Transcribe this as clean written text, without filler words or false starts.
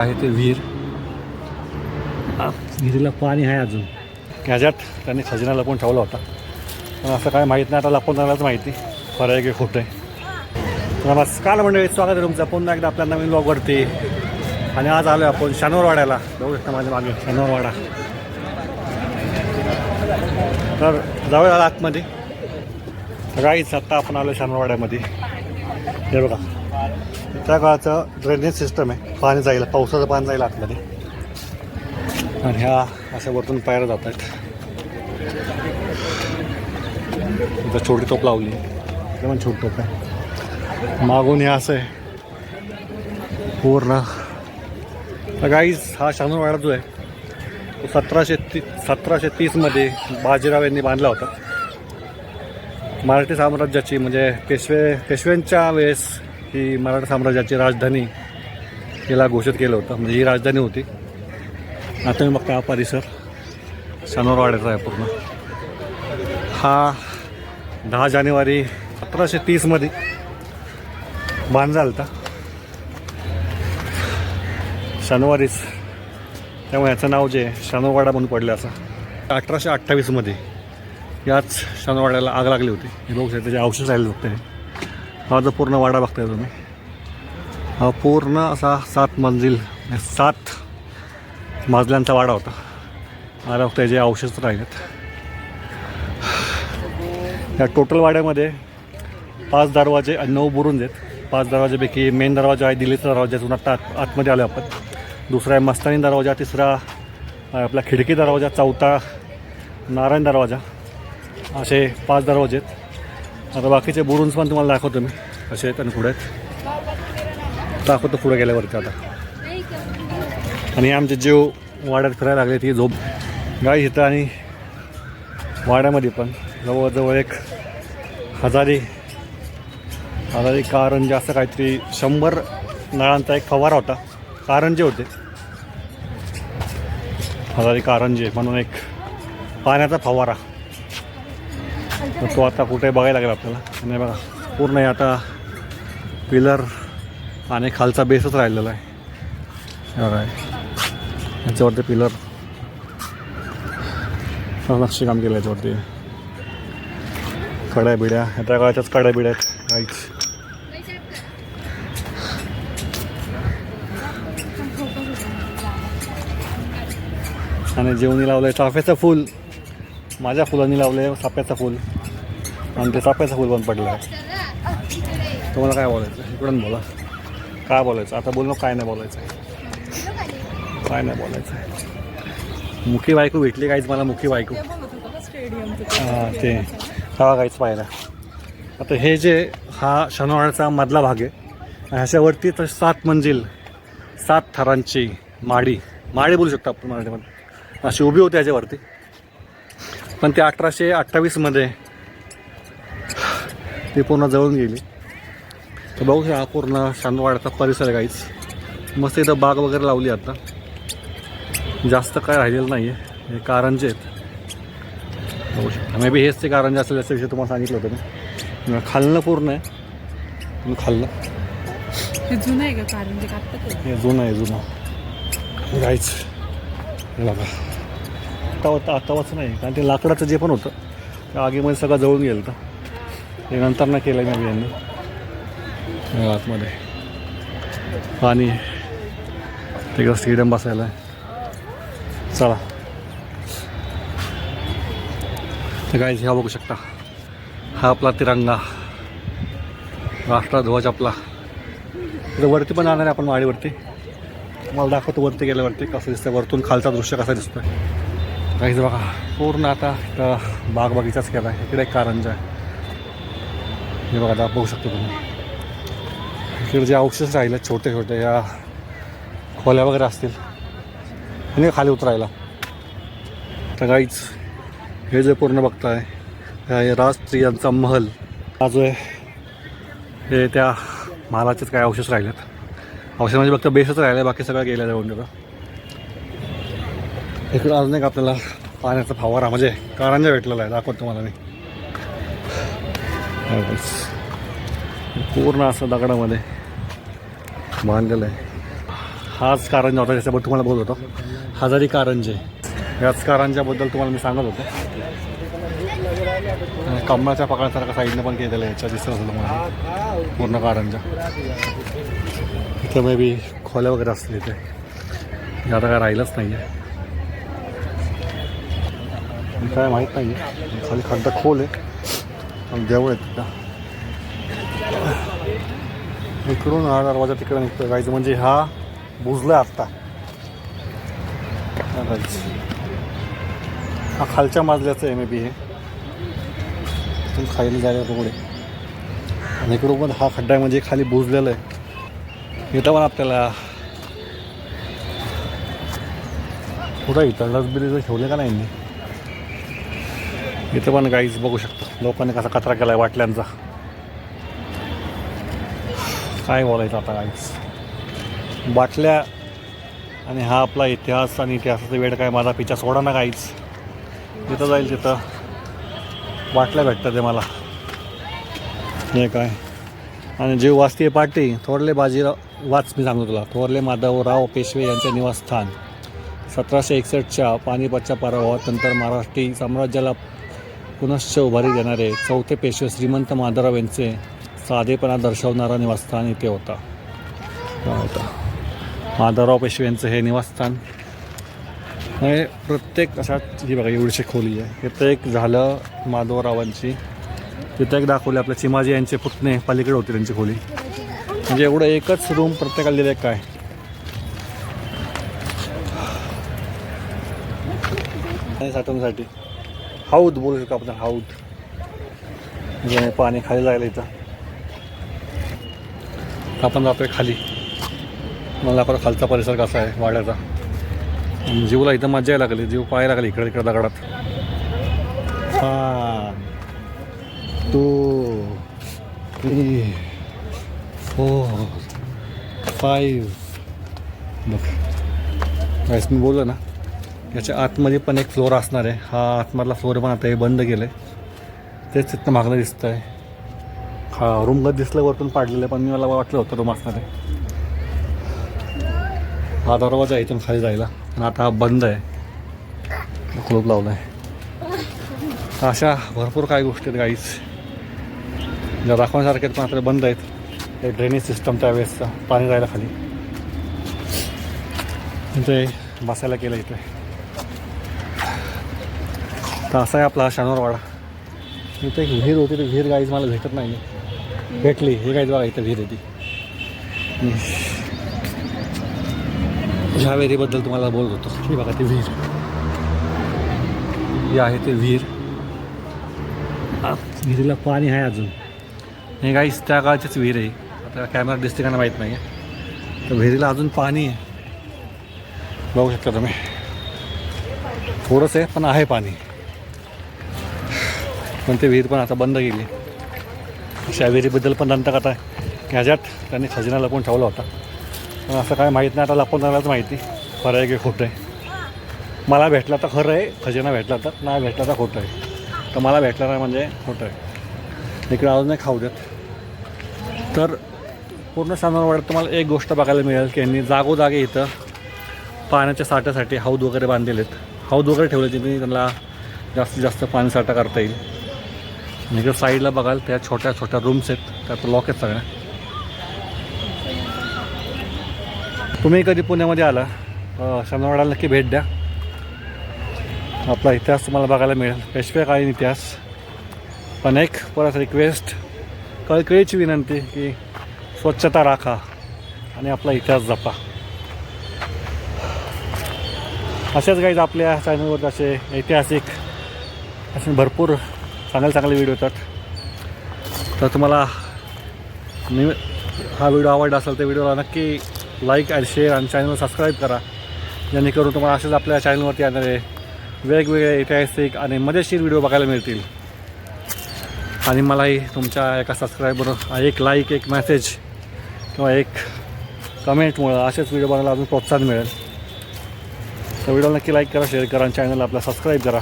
आहे ते विहीर. विहिरीला पाणी आहे अजून. ह्याच्यात त्यांनी खजिना लपवून ठेवला होता, पण असं काय माहीत नाही. आता लपवून जाण्यालाच माहिती खरं आहे की खोटं आहे. नमस्कार मंडळी, स्वागत आहे तुमचं पुन्हा एकदा आपल्या नवीन ब्लॉगवरती. आणि आज आलो आपण शनिवारवाड्याला. बघू शकता माझ्या मागे शनिवारवाडा. तर जाऊया आतमध्ये. सकाळीच आत्ता आपण आलो शनिवारवाड्यामध्ये. हे बघा, त्या काळाचं ड्रेनेज सिस्टम आहे. पाणी जाईल, पावसाचं पाणी जाईल आतमध्ये. आणि ह्या अशा वरतून पायऱ्या जात आहेत. इथं छोटी टोप लावली, इथे पण छोटी टोप आहे. मागून हे असं आहे पूर्ण. गाईज हा शनिवारवाडा जो आहे तो 1730मध्ये बाजीराव यांनी बांधला होता. मराठी साम्राज्याची म्हणजे पेशव्यांच्या वेळेस ही मराठा साम्राज्याची राजधानी हिला घोषित केलं होतं. म्हणजे ही राजधानी होती. आता मी बघता हा परिसर शनिवारवाड्याचा आहे पूर्ण. हा 10 जानेवारी 1730मध्ये बांधला होता शनिवारीच, त्यामुळे याचं नाव जे शनिवारवाडा म्हणून पडलं. असं 1828मध्ये याच शनिवारवाड्याला आग लागली होती. हे बघू शकता, त्याचे अवशेष राहिले बघते. हा जो पूर्ण वाडा बघताय तुम्ही, हा पूर्ण असा 7 मजल्यांचा वाडा होता. आता बघताय जे अवशेष राहिलेत. या टोटल वाड्यामध्ये 5 दरवाजे आणि 9 बुरुंज आहेत. 5 दरवाजेपैकी मेन दरवाजा आहे दिल्लीचा दरवाजा, ज्यातून आत्ता आतमध्ये आलो आपण. दुसरा आहे मस्तानी दरवाजा, तिसरा आपला खिडकी दरवाजा, चौथा नारायण दरवाजा. असे 5 दरवाजे आहेत. आता बाकीचे बुरुंज पण तुम्हाला दाखवतो मी कसे आहेत आणि पुढे आहेत. दाखवतो पुढे गेल्यावरती आता. आणि आमचे जीव वाड्यात फिरायला लागले ती झोप गाई इथं. आणि वाड्यामध्ये पण जवळजवळ एक हजारी कारंजे असं काहीतरी 100 नळांचा एक फवारा होता. कारंजे होते, हजारी कारंजे म्हणून एक पाण्याचा फवारा. तो आता कुठे बघायला लागेल आपल्याला. आणि बघा पूर्ण हे आता पिलर आणि खालचा बेसच राहिलेला आहे. बघा याच्यावरती पिलर नक्षीकाम केलं. याच्यावरती कड्या बिड्या, त्या काळाच्याच कड्या बिड्या आहेत काहीच. आणि जेवणी लावलं आहे चाफ्याचं फूल. माझ्या फुलांनी लावलं आहे चाफ्याचं फूल, आणि ते चाफ्याचं फूल पण पडलं आहे. तुम्हाला काय बोलायचं इकडून बोला. काय बोलायचं आता बोलणं, काय नाही बोलायचं आहे, काय नाही बोलायचं आहे. मुखी बायको भेटली काहीच मला, मुखी बायको. हां ते हवा काहीच पाहिला. आता हे जे हा शनिवारचा मधला भाग आहे. ह्याच्यावरती तर 7 मंजिल 7 थरांची माडी बोलू शकतो आपण मराठीमध्ये, अशी उभी होती याच्यावरती. पण ते 1828मध्ये ती पूर्ण जळून गेली. तर बघू हा पूर्ण शनिवारचा परिसर आहे काहीच. मस्त इथं बाग वगैरे लावली. आता जास्त काय राहिलेलं नाही आहे. हे कारंजे आहेत बघू शकता. मे बी हेच ते कारंजे असेल याच्याविषयी तुम्हाला सांगितलं होतं मी. खालनं पूर्ण आहे. तुम्ही खाल्लं हे जुनं आहे का कारंजे? हे जुनं आहे, जुनं काहीच. हे बघा आताच नाही, कारण ते लाकडाचं जे पण होतं त्या आगीमध्ये सगळं जळून गेलं होतं. ते नंतर ना केलं मी यांनी. आतमध्ये पाणी तिकडं स्टेडियम बसायला आहे. चला तर काहीच ह्या बघू शकता. हा आपला तिरंगा, राष्ट्रध्वज आपला. तिथं वरती पण जाणार आहे आपण वाडीवरती. तुम्हाला दाखवतो वरती गेल्यावरती कसं दिसतं, वरतून खालचा दृश्य कसा दिसतं. काहीच बघा पूर्ण आता इथं बाग बगीचाच केला आहे. इकडे एक कारंजा आहे. हे बघा आता बघू शकतो तुम्ही. इकडे जे अवशेष राहिले छोटे छोटे, या खोल्या वगैरे असतील आणि खाली उतरायला. तर काहीच हे जे पूर्ण बघताय हे राजस्त्रियांचा महल हा जो आहे, हे त्या महालाचेच काय अवशेष राहिलेत. अवशेष म्हणजे फक्त बेसच राहिले, बाकी सगळं गेलं जाऊन तिथं. इकडं अजून एक आपल्याला पाण्याचा फवारा म्हणजे कारंजा भेटलेला आहे, दाखवतो तुम्हाला मी. पूर्ण असं दगडामध्ये बांधलेलं आहे. हाच कारंजा होता त्याच्याबद्दल तुम्हाला बोलत होतो. हजारी कारंजे, याच कारंजाबद्दल तुम्हाला मी सांगत होतो. कमळाच्या पकडासारखा साईडनं पण केलेलं आहे, याच्या दिसत असेल तुम्हाला पूर्ण कारंजा. इथं मे बी खोल्या वगैरे असतील इथे, आता काय राहिलंच नाही आहे, काय माहीत नाही आहे. खाली खड्डा खोल आहे आणि देवळ आहे तिथं. इकडून हा दरवाजा तिकडे निघतो जायचं, म्हणजे हा बुजला आत्ता. हा खालच्या मजल्याचं आहे मे बी, हे खाली जायला पुढे. आणि इकडून पण हा खड्डा आहे, म्हणजे खाली बुजलेलं आहे. इथं पण आपल्याला कुठं इथं डस्टबिन ठेवले का नाही. इथं पण गाईज बघू शकतो लोकांनी कसा कचरा केला आहे वाटल्यांचा. काय बोलायचं आता गाईज, बाटल्या आणि हा आपला इतिहास आणि इतिहासाचा वेळ काय माझा पिच्छा सोडा ना गाईज. तिथं जाईल तिथं बाटल्या भेटतात ते मला, हे काय. आणि जीव वाचते पाटी थोरले बाजीराव, वाच मी सांगतो तुला, थोरले माधवराव पेशवे यांचे निवासस्थान. 1761च्या पानिपतच्या पराभवात नंतर महाराष्ट्री साम्राज्याला पुनश्च उभारी देणारे चौथे पेशवे श्रीमंत माधवराव यांचे साधेपणा दर्शवणारा निवासस्थान इथे होता. माधवराव पेशवे यांचं हे निवासस्थान हे प्रत्येक अशात ही बघा एवढीशी खोली आहे. इथं एक झालं माधवरावांची, तिथं एक दाखवले आपल्या चिमाजी यांचे पुतणे पलीकडे होते त्यांची खोली. म्हणजे एवढं एकच रूम प्रत्येकाला दिलं आहे. काय साठवण्यासाठी हौद बोलू शकतो आपण, हौद म्हणजे पाणी खाली जायला. इथं आपण जातोय खाली, मला परत खालचा परिसर कसा आहे वाड्याचा. जीवला इथं मजा यायला लागली, जीव पाहायला लागली इकडे तिकडे दगडात. 1 2 3 4 5 बघ काहीच मी बोललो ना. याच्या आतमध्ये पण एक फ्लोअर असणार आहे. हा आतमधला फ्लोअर पण आता हे बंद केलं आहे, तेच तिथं मागणं दिसतं आहे. हा रूम गत दिसलं वरतून पाडलेलं आहे, पण मी मला वाटलं होतं रूम असणार आहे. हा दरवाजा आहे इथून खाली जायला, पण आता हा बंद आहे, कुलूप लावला आहे. अशा भरपूर काही गोष्टी आहेत गाईच ज्या दाखवण्यासारख्या पण आता बंद आहेत. हे ड्रेनेज सिस्टम त्यावेळेसचा पाणी जायला खाली, इथे बसायला केलं इथे. तर असा आहे आपला शनिवारवाडा. इथे एक विहीर होती, ती विहीर गाईज मला भेटत नाही, भेटली हे गाईज बघा इथं विहीर होती. ह्या विहिरीबद्दल तुम्हाला बोलत होतो. ही बघा ती विहीर, ही आहे ती विहीर. विहिरीला पाणी आहे अजून. हे गाईज त्या काळचीच विहीर आहे, आता कॅमेरा दिसते का माहीत नाही आहे. तर विहिरीला अजून पाणी आहे, बघू शकता तुम्ही. थोडंसं आहे पण आहे पाणी, पण ते विहीर पण आता बंद केली. अशा विहिरीबद्दल पण दंतकथा ह्याच्यात त्यांनी खजिना लपवून ठेवला होता, पण असं काय माहीत नाही. आता लपवून जायलाच माहिती खरं आहे की खोटं आहे. मला भेटला तर खरं आहे खजिना, भेटला तर नाही भेटला तर खोटं आहे. तर मला भेटला नाही म्हणजे खोटं आहे. इकडे अजून नाही खाऊ देत. तर पूर्ण शनिवारवाड्यात तुम्हाला एक गोष्ट बघायला मिळेल की यांनी जागोजागी इथं पाण्याच्या साठ्यासाठी हौद वगैरे बांधलेले आहेत. हौद वगैरे ठेवले जिथे त्यांना जास्तीत जास्त पाणी साठा करता येईल. आणि इकडे साईडला बघाल त्या छोट्या छोट्या रूम्स आहेत, त्यात लॉक आहेत सगळ्या. तुम्ही कधी पुण्यामध्ये आला शनिवारवाड्याला नक्की भेट द्या. आपला इतिहास तुम्हाला बघायला मिळेल, पेशवेकालीन इतिहास. पण एक परत रिक्वेस्ट, कळकळीची विनंती की स्वच्छता राखा आणि आपला इतिहास जपा. असेच गाईज आपल्या चॅनलवर असे ऐतिहासिक असे भरपूर चांगले चांगले व्हिडिओ येतात. तर तुम्हाला हा व्हिडिओ आवडला असेल तर व्हिडिओला नक्की लाईक आणि शेअर आणि चॅनल सबस्क्राईब करा, जेणेकरून तुम्हाला असेच आपल्या चॅनलवरती येणारे वेगवेगळे ऐतिहासिक आणि मजेशीर व्हिडिओ बघायला मिळतील. आणि मलाही तुमच्या एका सबस्क्रायबर एक लाईक, एक मेसेज किंवा एक कमेंटमुळं असेच व्हिडिओ बनायला अजून प्रोत्साहन मिळेल. तर व्हिडिओला नक्की लाईक करा, शेअर करा आणि चॅनलला आपला सबस्क्राईब करा.